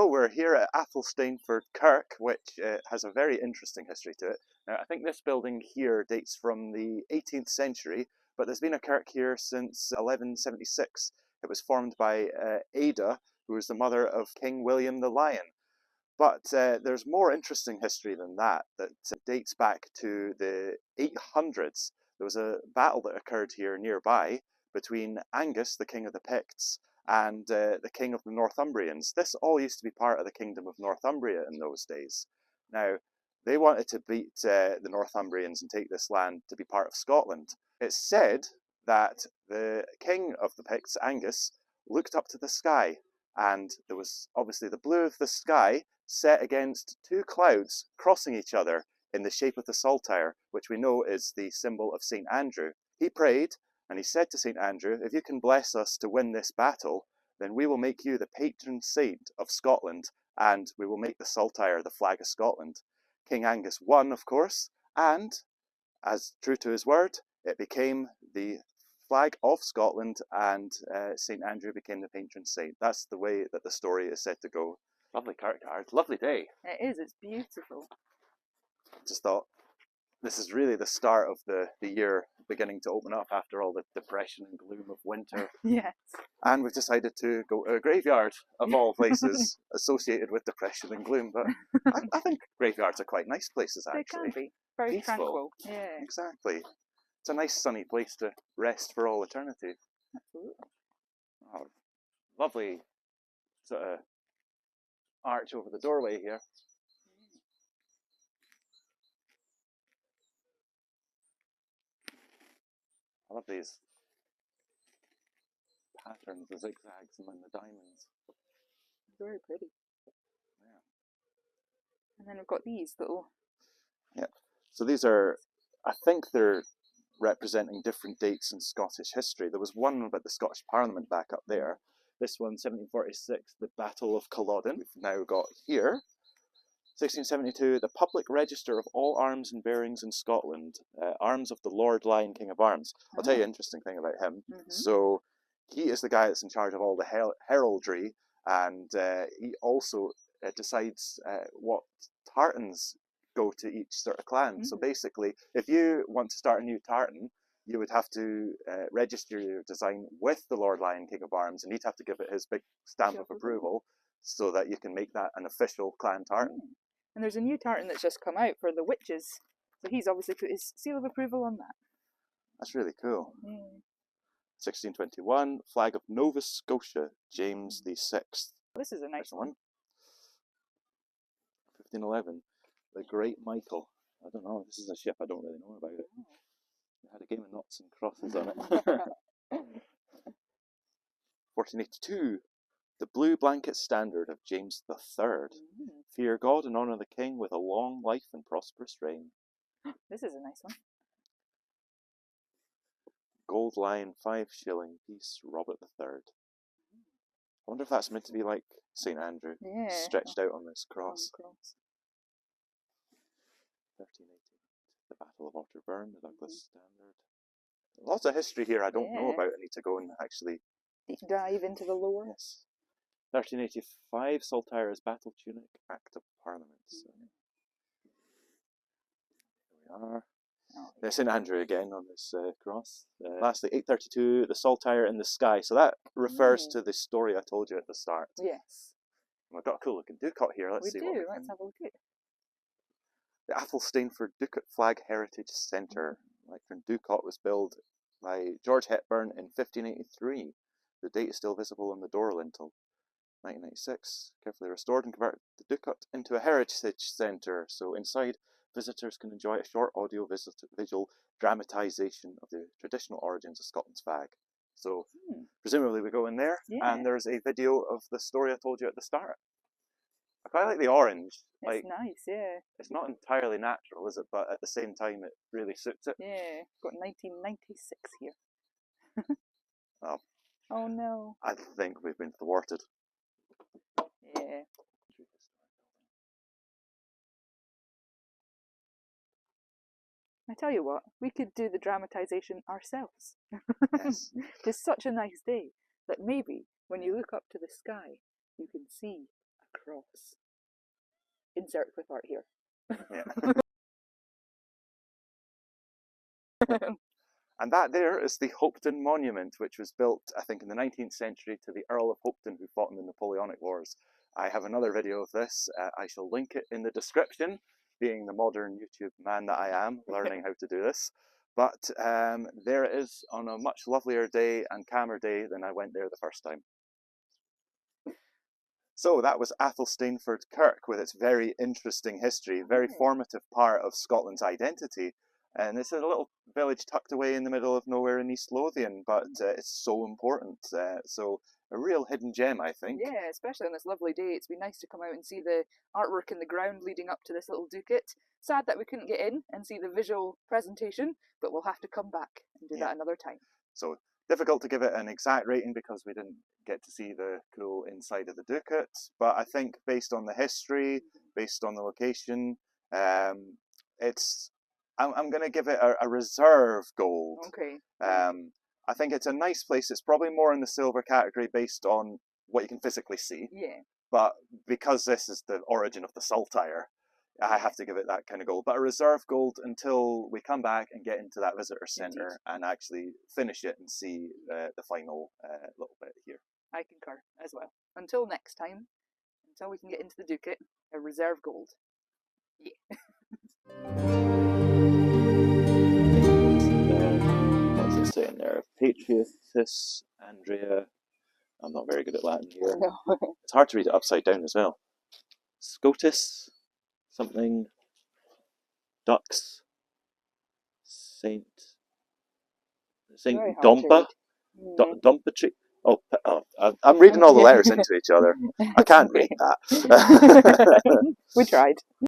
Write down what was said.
we're here at Athelstaneford Kirk, which has a very interesting history to it. Now, I think this building here dates from the 18th century, but there's been a kirk here since 1176. It was formed by Ada, who was the mother of King William the Lion. But there's more interesting history than that dates back to the 800s. There was a battle that occurred here nearby between Angus, the king of the Picts, and the king of the Northumbrians. This all used to be part of the kingdom of Northumbria in those days. Now, they wanted to beat the Northumbrians and take this land to be part of Scotland. It's said that the king of the Picts, Angus, looked up to the sky, and there was obviously the blue of the sky set against two clouds crossing each other in the shape of the Saltire, which we know is the symbol of St. Andrew. He prayed, and he said to St. Andrew, if you can bless us to win this battle, then we will make you the patron saint of Scotland, and we will make the Saltire the flag of Scotland. King Angus won, of course, and, as true to his word, it became the flag of Scotland, and St. Andrew became the patron saint. That's the way that the story is said to go. Lovely kirkyard, lovely day. It is, it's beautiful. Just thought, this is really the start of the year beginning to open up after all the depression and gloom of winter. Yes. And we've decided to go to a graveyard, of all places, associated with depression and gloom. But I think graveyards are quite nice places, actually. They can be. Very peaceful. tranquil. Yeah. Exactly. It's a nice sunny place to rest for all eternity. Absolutely. Oh, lovely sort of arch over the doorway here. I love these patterns, the zigzags and then the diamonds. Very pretty. Yeah. And then we've got these little... Yep. So these are, I think they're representing different dates in Scottish history. There was one about the Scottish Parliament back up there. This one, 1746, the Battle of Culloden. We've now got here, 1672, the Public Register of all arms and bearings in Scotland. Arms of the Lord Lion, King of Arms. I'll tell you an interesting thing about him. So he is the guy that's in charge of all the heraldry, and he also decides what tartans go to each sort of clan. So basically, if you want to start a new tartan, you would have to register your design with the Lord Lion, King of Arms, and he'd have to give it his big stamp of approval so that you can make that an official clan tartan. And there's a new tartan that's just come out for the witches, so he's obviously put his seal of approval on that. That's really cool. Yeah. 1621, flag of Nova Scotia, James VI. This is a nice one. 1511, the Great Michael. I don't know, this is a ship, I don't really know about it. It had a game of noughts and crosses on it. 1482, the Blue Blanket Standard of James III. Fear God and honour the King with a long life and prosperous reign. This is a nice one. Gold Lion 5-shilling piece, Robert III. I wonder if that's meant to be like St. Andrew, stretched out on this cross. 1388, the Battle of Otterburn, the Douglas Standard. Lots of history here I don't know about. I need to go and actually deep dive into the lore. Yes. 1385, Saltire's Battle Tunic, Act of Parliament. So, here we are. There's St. Andrew again on this cross. Lastly, 832, the Saltire in the Sky. So that refers to the story I told you at the start. Yes. We've got a cool looking ducat here. Let's see what we can... Let's have a look at it. The Athelstaneford Ducat Flag Heritage Centre. Lectern Ducat was built by George Hepburn in 1583. The date is still visible on the door lintel. 1996, carefully restored and converted the ducat into a heritage centre. So inside, visitors can enjoy a short audio visual dramatisation of the traditional origins of Scotland's flag. So presumably we go in there and there's a video of the story I told you at the start. I quite like the orange. It's nice, yeah. It's not entirely natural, is it? But at the same time, it really suits it. Yeah, got 1996 here. Oh. Oh no. I think we've been thwarted. Yeah. I tell you what, we could do the dramatisation ourselves. Yes. It's such a nice day that maybe when you look up to the sky, you can see cross. Insert clip art here. Yeah. And that there is the Hopetoun Monument, which was built, I think, in the 19th century to the Earl of Hopetoun, who fought in the Napoleonic Wars. I have another video of this. I shall link it in the description, being the modern YouTube man that I am, learning how to do this. But there it is on a much lovelier day and calmer day than I went there the first time. So that was Athelstaneford Kirk with its very interesting history, very formative part of Scotland's identity. And it's a little village tucked away in the middle of nowhere in East Lothian, but it's so important. So a real hidden gem, I think. Yeah, especially on this lovely day. It's been nice to come out and see the artwork in the ground leading up to this little ducat. Sad that we couldn't get in and see the visual presentation, but we'll have to come back and do that another time. So difficult to give it an exact rating because we didn't get to see the cool inside of the ducat, but I think based on the history, based on the location, I'm going to give it a reserve gold. Okay. I think it's a nice place. It's probably more in the silver category based on what you can physically see. Yeah. But because this is the origin of the Saltire, I have to give it that kind of gold. But a reserve gold until we come back and get into that visitor centre and actually finish it and see the final little bit here. I concur as well. Until next time, until we can get into the ducat, a reserve gold. Yeah. What's it saying there? Patriotus, Andrea. I'm not very good at Latin here. No. It's hard to read it upside down as well. Scotus, something. Ducks. Saint Dompa. Dumpatry. Oh, I'm reading all the letters into each other. I can't read that. We tried.